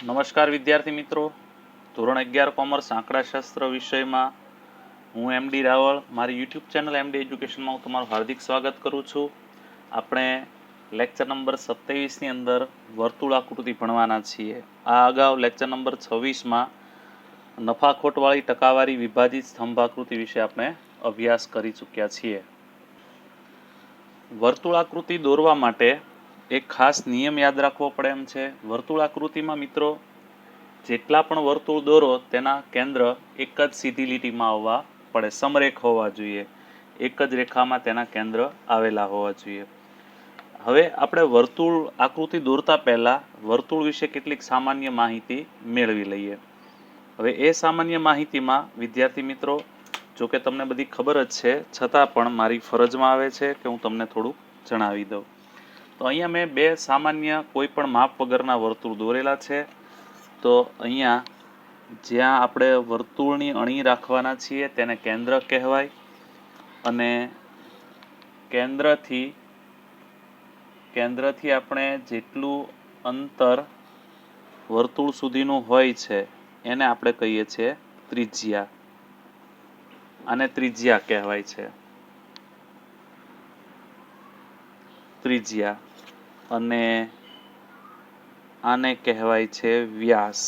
નમસ્કાર વિદ્યાર્થી મિત્રો, ધોરણ 11 કોમર્સ આંકડાશાસ્ત્ર વિષયમાં હું એમડી રાવળ મારી યુટ્યુબ ચેનલ એમડી એજ્યુકેશનમાં હું તમારું હાર્દિક સ્વાગત કરું છું. આપણે લેક્ચર નંબર 27ની અંદર વર્તુળાકૃતિ ભણવાના છીએ. આ અગાઉ લેક્ચર નંબર 26માં નફાખોટવાળી ટકાવારી વિભાજિત સ્તંભાકૃતિ વિશે આપણે અભ્યાસ કરી ચૂક્યા છીએ. વર્તુળાકૃતિ દોરવા માટે એક ખાસ નિયમ યાદ રાખવો પડે એમ છે. વર્તુળાકૃતિમાં મિત્રો જેટલા પણ વર્તુળ દોરો તેના કેન્દ્ર એક જ સીધી લીટીમાં આવવા પડે, સમરેખ હોવા જોઈએ, એક જ રેખામાં તેના કેન્દ્ર આવેલા હોવા જોઈએ. હવે આપણે વર્તુળ આકૃતિ દોરતા પહેલા વર્તુળ વિશે કેટલીક સામાન્ય માહિતી મેળવી લઈએ. હવે એ સામાન્ય માહિતીમાં વિદ્યાર્થી મિત્રો, જો કે તમને બધી ખબર જ છે છતાં પણ મારી ફરજમાં આવે છે કે હું તમને થોડુંક જણાવી દઉં. તો અહીંયા મેં બે સામાન્ય કોઈ પણ માપ વગરના વર્તુળ દોરેલા છે. તો અહીંયા જ્યાં આપણે વર્તુળની અણી રાખવાના છીએ તેને કેન્દ્ર કહેવાય, અને કેન્દ્રથી આપણે જેટલું અંતર વર્તુળ સુધીનું હોય છે એને આપણે કહીએ છીએ ત્રિજ્યા. આને ત્રિજ્યા કહેવાય છે, ત્રિજ્યા. અને આને કહેવાય છે વ્યાસ.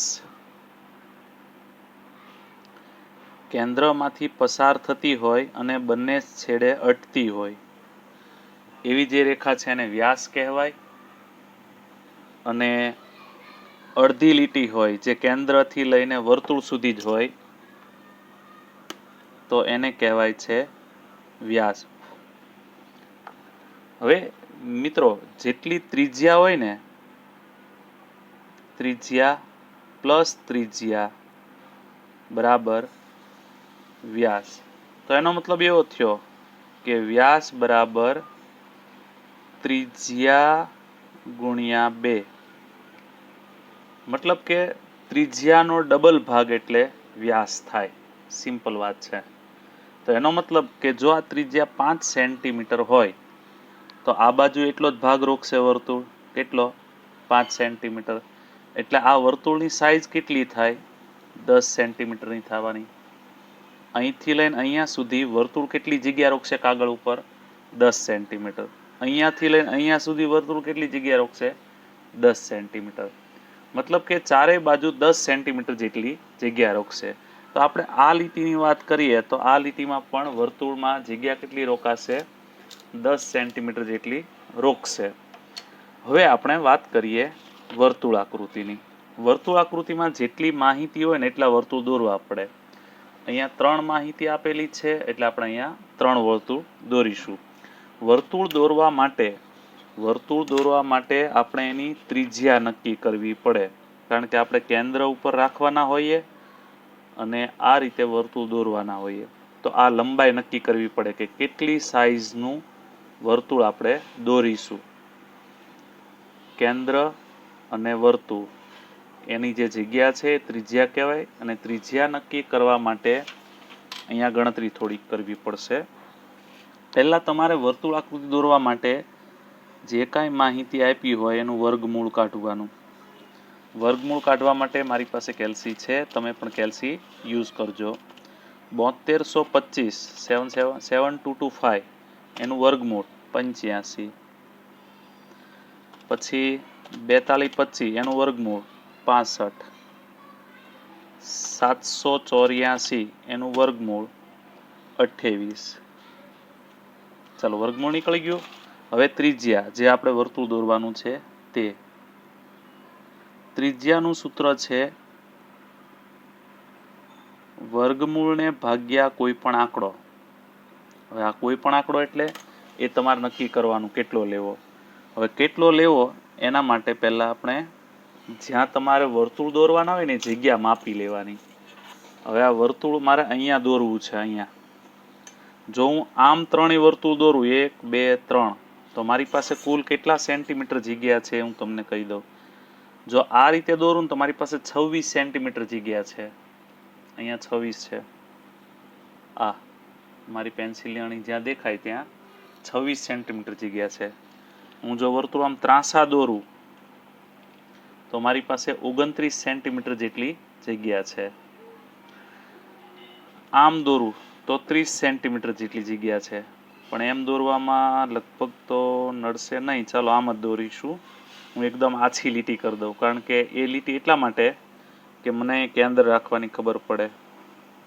કેન્દ્રમાંથી પસાર થતી હોય અને બંને છેડે અટતી હોય એવી જે રેખા છે એને વ્યાસ કહેવાય. અને અડધી લીટી હોય જે કેન્દ્રથી લઈને વર્તુળ સુધી જ હોય તો એને કહેવાય છે વ્યાસ. હવે મિત્રો, જેટલી ત્રિજ્યા હોય ને, ત્રિજ્યા પ્લસ ત્રિજ્યા બરાબર વ્યાસ. તો એનો મતલબ એવો થયો કે વ્યાસ બરાબર ત્રિજ્યા ગુણ્યા 2. મતલબ કે ત્રિજ્યાનો ડબલ ભાગ એટલે વ્યાસ થાય. સિમ્પલ વાત છે. તો એનો મતલબ કે જો આ ત્રિજ્યા 5 સેન્ટીમીટર હોય તો આ બાજુ એટલો જ ભાગ રોકશે વર્તુળ. કેટલો? 5 સેન્ટીમીટર. એટલે આ વર્તુળની સાઈઝ કેટલી થાય? 10 સેન્ટીમીટરની થવાની. અહીંથી લઈને અહીંયા સુધી વર્તુળ કેટલી જગ્યા રોકશે કાગળ ઉપર? 10 સેન્ટીમીટર. અહીંયાથી લઈને અહીંયા સુધી વર્તુળ કેટલી જગ્યા રોકશે? 10 સેન્ટીમીટર. મતલબ કે ચારેય બાજુ 10 સેન્ટીમીટર જેટલી જગ્યા રોકશે. તો આપણે આ લીટીની વાત કરીએ તો આ લીટીમાં પણ વર્તુળમાં જગ્યા કેટલી રોકાશે? 10 સેન્ટીમીટર જેટલી રોકશે. હવે આપણે વાત કરીએ વર્તુળાકૃતિની. વર્તુળાકૃતિમાં જેટલી માહિતી હોય ને એટલા વર્તુળ દોરવા પડે. અહીંયા 3 માહિતી આપેલી છે એટલે આપણે અહીંયા 3 વર્તુળ દોરીશું. વર્તુળ દોરવા માટે આપણે એની ત્રિજ્યા નક્કી કરવી પડે, કારણ કે આપણે કેન્દ્ર ઉપર રાખવાના હોઈએ અને આ રીતે વર્તુળ દોરવાના હોઈએ. તો આ લંબાઈ નક્કી કરવી પડે કે કેટલી સાઈઝનું વર્તુળ આપણે દોરીશું. કેન્દ્ર અને વર્તુળ એની જે જગ્યા છે એ ત્રિજ્યા કહેવાય. અને ત્રિજ્યા નક્કી કરવા માટે અહીંયા ગણતરી થોડીક કરવી પડશે. પહેલાં તમારે વર્તુળાકૃતિ દોરવા માટે જે કાંઈ માહિતી આપી હોય એનું વર્ગમૂળ કાઢવાનું. વર્ગમૂળ કાઢવા માટે મારી પાસે કેલ્સી છે, તમે પણ કેલ્સી યુઝ કરજો. 7225 7225 એનું વર્ગમૂળ 85. પછી 4225 એનું વર્ગમૂળ 65. 784 એનું વર્ગમૂળ 28. ચાલો, વર્ગમૂળ નીકળી ગયું. હવે ત્રિજ્યા, જે આપણે વર્તુળ દોરવાનું છે તે. ત્રિજ્યાનું સૂત્ર છે વર્ગમૂળને ભાગ્યા કોઈ પણ આંકડો. હવે આ કોઈ પણ આંકડો એટલે એ તમારે નક્કી કરવાનું કેટલો લેવો. હવે કેટલો લેવો એના માટે પહેલા આપણે જ્યાં તમારે વર્તુળ દોરવાના હોય ને જગ્યા માપી લેવાની. હવે આ વર્તુળ મારે અહીંયા દોરવું છે. અહીંયા જો હું આમ 3 વર્તુળ દોરું, 1 2 3, તો મારી પાસે કુલ કેટલા સેન્ટીમીટર જગ્યા છે હું તમને કહી દઉં. જો આ રીતે દોરું ને તો મારી પાસે 26 સેન્ટીમીટર જગ્યા છે. અહીંયા 26 છે. આ મારી પેન્સિલની અણી જ્યાં દેખાય ત્યાં 26 સેન્ટીમીટર જગ્યા છે. હું જો વર્તુળ આમ ત્રાંસા દોરું તો મારી પાસે 29 સેન્ટીમીટર જેટલી જગ્યા છે. આમ દોરું તો 30 સેન્ટીમીટર જેટલી જગ્યા છે, પણ એમ દોરવામાં લગભગ તો નડશે નહીં. ચાલો આમ જ દોરીશું. હું એકદમ આછી લીટી કરી દઉં, કારણ કે એ લીટી એટલા માટે કે મને કેન્દ્ર રાખવાની ખબર પડે.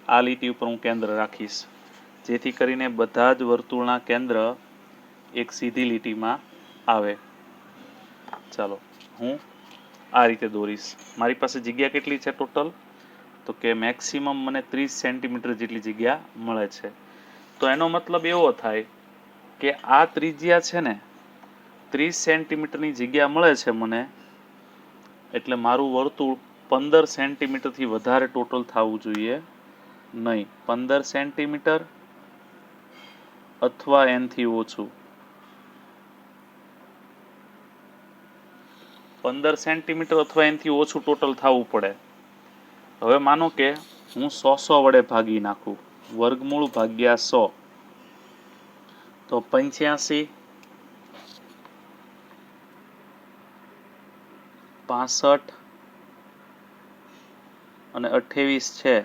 આ લીટી ઉપર હું કેન્દ્ર રાખીશ, જેથી કરીને બધા જ વર્તુળના કેન્દ્ર એક સીધી લીટીમાં આવે. ચાલો હું આ રીતે દોરીશ. મારી પાસે જગ્યા કેટલી છે ટોટલ? તો કે મેક્સિમમ મને 30 સેન્ટીમીટર જેટલી જગ્યા મળે છે. તો એનો મતલબ એવો થાય કે આ ત્રિજ્યા છે ને 30 સેન્ટીમીટરની જગ્યા મળે છે મને, એટલે મારું વર્તુળ 15 સેન્ટીમીટરથી વધારે ટોટલ થવું જોઈએ નહીં. 15 સેન્ટીમીટર અથવા એનથી ઓછું. 15 સેન્ટીમીટર અથવા એનથી ઓછું ટોટલ થવું પડે. હવે માનો કે હું 100 વડે ભાગી નાખું, વર્ગમૂળ ભાગ્યા 100, તો 85, 65 અને 28 છે,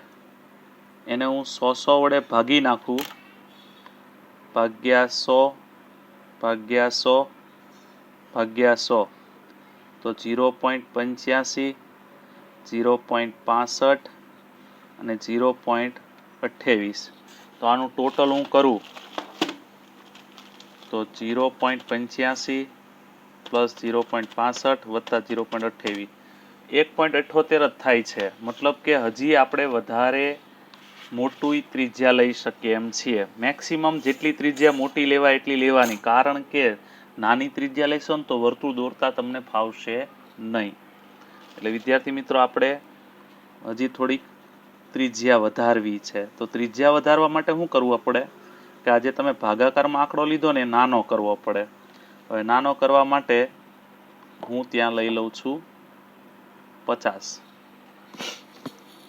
એને હું 100 વડે ભાગી નાખું, ભાગ્યા 100 ભાગ્યા 100 ભાગ્યા 100, તો 0.85, 0.65 અને 0.28. તો આનું ટોટલ હું કરું તો 0.85 પ્લસ 0.65 વત્તા 0.28, 1.78 જ થાય છે. મતલબ કે હજી આપણે વધારે મોટી ત્રિજ્યા લઈ શકીએ એમ છીએ. મેક્સિમમ જેટલી ત્રિજ્યા મોટી લેવાય એટલી લેવાની, કારણ કે નાની ત્રિજ્યા લેશો ને તો વર્તુળ દોરતા તમને ફાવશે નહીં. એટલે વિદ્યાર્થી મિત્રો, આપણે હજી થોડીક ત્રિજ્યા વધારવી છે. તો ત્રિજ્યા વધારવા માટે શું કરવું પડે કે આજે તમે ભાગાકારમાં આંકડો લીધો ને એ નાનો કરવો પડે. હવે નાનો કરવા માટે હું ત્યાં લઈ લઉં છું 50.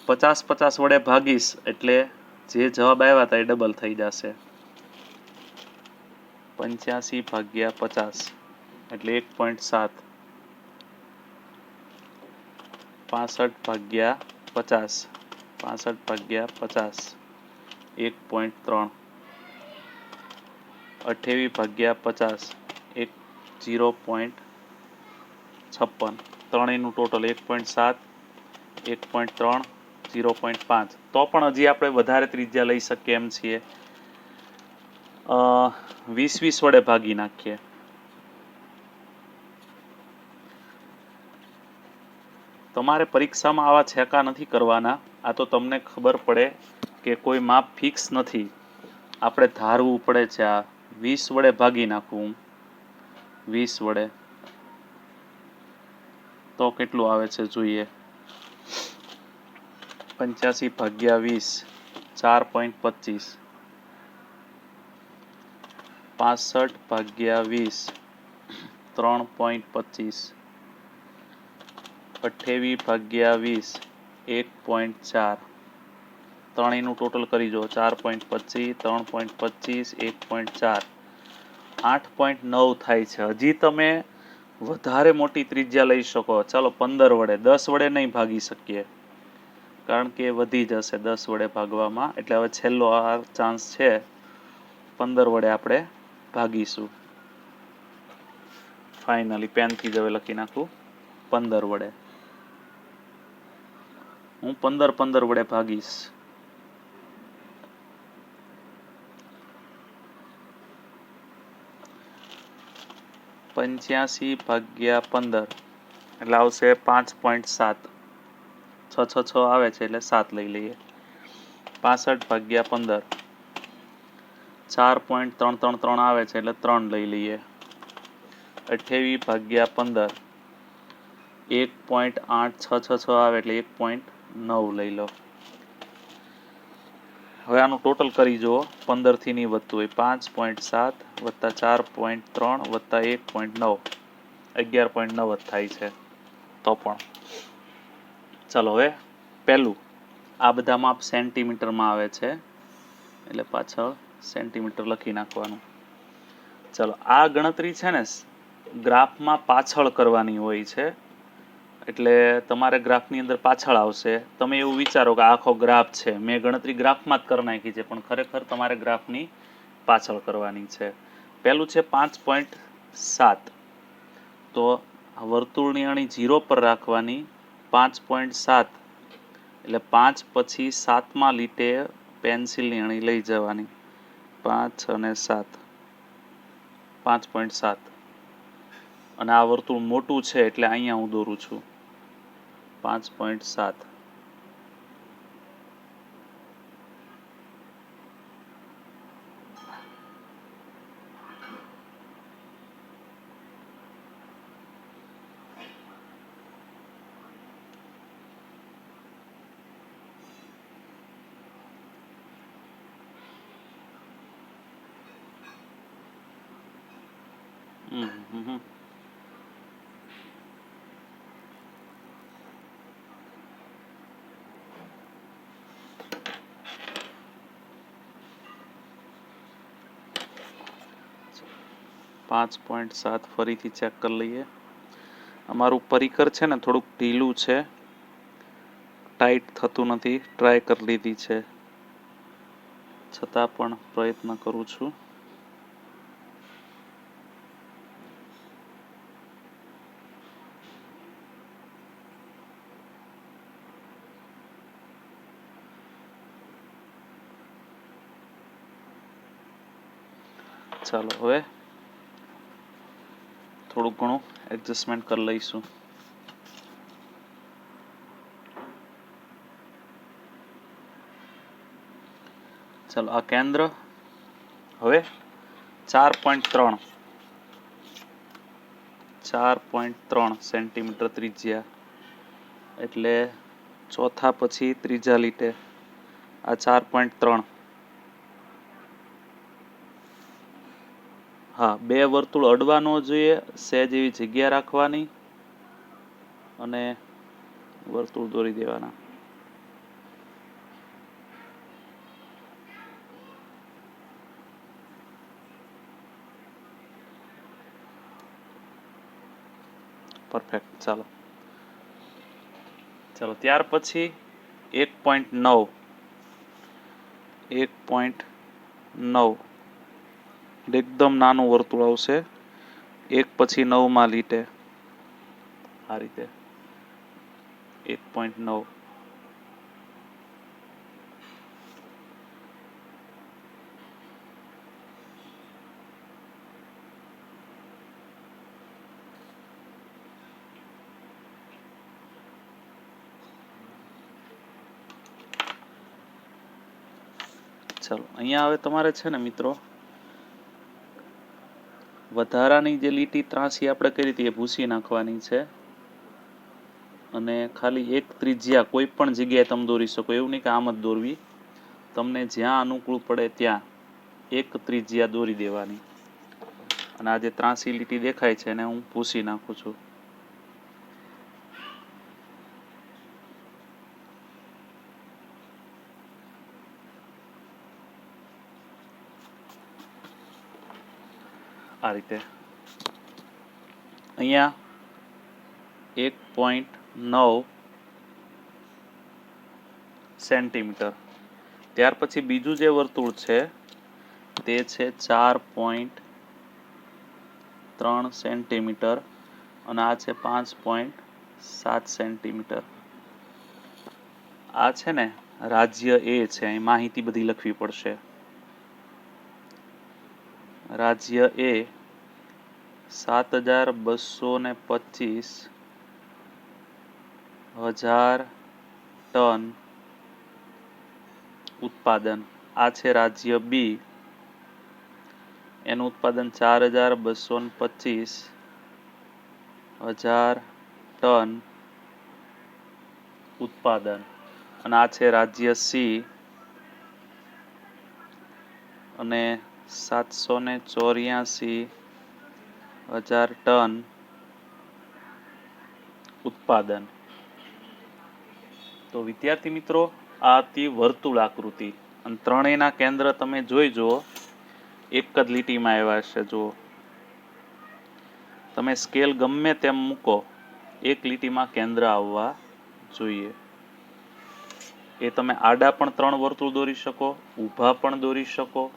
50 વડે ભાગીશ એટલે જે જવાબ આવ્યા હતા એ ડબલ થઈ જશે. 85 ભાગ્યા 50 એટલે 1.7. 65 ભાગ્યા 50, 65 ભાગ્યા 50 1.3. 28 ભાગ્યા 50 0.56. ત્રણેયનું ટોટલ 1.7, 1.3, 0.5. તો પણ હજી આપણે વધારે ત્રિજ્યા લઈ શકીએ એમ છીએ. 20 વડે ભાગી નાખીએ. તમારે પરીક્ષામાં આવા છેકા નથી કરવાના. આ તો તમને ખબર પડે કે કોઈ માપ ફિક્સ નથી, આપણે ધારવું પડે છે. આ 20 વડે ભાગી નાખવું, 20 વડે તો કેટલું આવે છે જોઈએ. 85 ભાગ્યા 20 4.25. 65 ભાગ્યા 20 3.25. 28 ભાગ્યા 20 1.4. ત્રણેયનું ટોટલ કરી જો. 4.25, 3.25, 1.4, 8.9 થાય છે. હજી તમે વધારે મોટી ત્રિજ્યા લઈ શકો. ચાલો 15 વડે, 10 વડે નહીં ભાગી શકીએ, કારણ કે વધી જશે 10 વડે ભાગવામાં. એટલે હવે છેલ્લો આ ચાન્સ છે, 15 વડે આપણે ભાગીશું. ફાઇનલી પેનથી જ હવે લખી નાખું 15 વડે. હું 15 વડે ભાગીશ. પંચ્યાસી ભાગ્યા 15 એટલે આવશે 5.7. 6 6 6 આવે છે એટલે 7 લઈ લઈએ. 65 ભાગ્યા 15 4.333 આવે છે એટલે 3 લઈ લઈએ. 28 ભાગ્યા 15 1.8666 આવે એટલે 1.9 લઈ લો. હવે આનું ટોટલ કરી જુઓ. 15 થી નહીં વધતું હોય. 5.7 વત્તા 4.3 વત્તા 1.9 11.9 જ થાય છે. તો પણ ચાલો હવે પહેલું, આ બધા માપ સેન્ટીમીટરમાં આવે છે એટલે પાછળ સેન્ટીમીટર લખી નાખવાનું. ચાલો આ ગણતરી છે ને ગ્રાફમાં પાછળ કરવાની હોય છે, એટલે તમારે ગ્રાફની અંદર પાછળ આવશે. તમે એવું વિચારો કે આખો ગ્રાફ છે, મેં ગણતરી ગ્રાફમાં જ કરી નાખી છે, પણ ખરેખર તમારે ગ્રાફની પાછળ કરવાની છે. પહેલું છે 5.7. તો વર્તુળની અણી 0 પર રાખવાની. 5.7 એટલે 5 પછી 7મા લીટે પેન્સિલની અણી લઈ જવાની. 5 અને 7, 5.7. અને આ વર્તુળ મોટું છે એટલે અહીંયા હું દોરું છું 5.7. હમ 5.7 ફરીથી ચેક કરી લઈએ. અમારું પરિકર છે ને થોડુંક ઢીલું છે, ટાઈટ થતું નથી. ટ્રાય કરી લીધી છે, છતાં પણ પ્રયત્ન કરું છું. ચાલો હવે થોડુંક ઘણું એડજસ્ટમેન્ટ કરી લઈશું. ચાલો આ કેન્દ્ર. હવે 4.3 સેન્ટીમીટર ત્રિજ્યા, એટલે ચોથા પછી ત્રીજા લીટે આ 4.3. હા, 2 વર્તુળ અડવા ન જોઈએ, સહેજ એવી જગ્યા રાખવાની અને વર્તુળ દોરી દેવાના. પરફેક્ટ. ચાલો ત્યાર પછી 1.9 એકદમ નાનું વર્તુળ આવશે, 1 પછી 9મા લીટે આ રીતે 1.9. ચાલો અહીંયા હવે તમારે છે ને મિત્રો, વધારાની જે લીટી ત્રાસી આપણે કરી હતી એ ભૂસી નાખવાની છે, અને ખાલી એક ત્રિજ્યા કોઈ પણ જગ્યાએ તમે દોરી શકો. એવું નહીં કે આમ જ દોરવી, તમને જ્યાં અનુકૂળ પડે ત્યાં એક ત્રિજ્યા દોરી દેવાની. અને આ જે ત્રાસી લીટી દેખાય છે એને હું ભૂસી નાખું છું. આ રીતે અહીંયા 1.9 સેન્ટીમીટર. ત્યાર પછી બીજું જે વર્તુળ છે તે છે 4.3 સેન્ટીમીટર અને આ છે 5.7 સેન્ટીમીટર. આ છે ને રાજ્ય એ છે, અહીં માહિતી બધી લખવી પડશે. રાજ્ય એ 7,225,000 ટન ઉત્પાદન. આ છે રાજ્ય બી, એનું ઉત્પાદન 4,225,000 ટન ઉત્પાદન. અને આ છે રાજ્ય સી, અને 784,000 ટન ઉત્પાદન. તો વિદ્યાર્થી મિત્રો, આ હતી વર્તુળ આકૃતિ, અને ત્રણેયના કેન્દ્ર તમે જોઈ જુઓ, એક જ લીટીમાં આવ્યા છે. જુઓ, તમે સ્કેલ ગમે તેમ મૂકો એક લીટીમાં કેન્દ્ર આવવા જોઈએ. એ તમે આડા પણ 3 વર્તુળ દોરી શકો, ઊભા પણ દોરી શકો,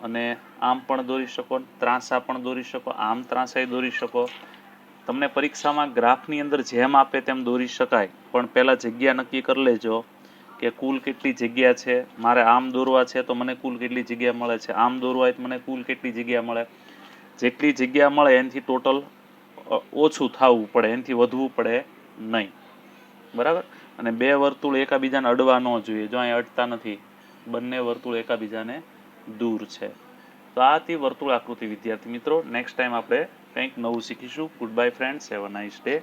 અને આમ પણ દોરી શકો, ત્રાંસા પણ દોરી શકો, આમ ત્રાંસાઈ દોરી શકો. તમને પરીક્ષામાં ગ્રાફની અંદર જેમ આપે તેમ દોરી શકાય, પણ પહેલા જગ્યા નક્કી કરી લેજો કે કુલ કેટલી જગ્યા છે. મારે આમ દોરવા છે તો મને કુલ કેટલી જગ્યા મળે છે, આમ દોરવા હોય તો મને કુલ કેટલી જગ્યા મળે. જેટલી જગ્યા મળે એનાથી ટોટલ ઓછું થવું પડે, એનાથી વધવું પડે નહીં. બરાબર. અને બે વર્તુળ એકાબીજાને અડવા ન જોઈએ. જો અહીં અડતા નથી, બંને વર્તુળ એકાબીજાને દૂર છે. તો આ હતી વર્તુળ આકૃતિ. વિદ્યાર્થી મિત્રો, નેક્સ્ટ ટાઈમ આપણે કંઈક નવું શીખીશું. Good bye friends, have a nice day.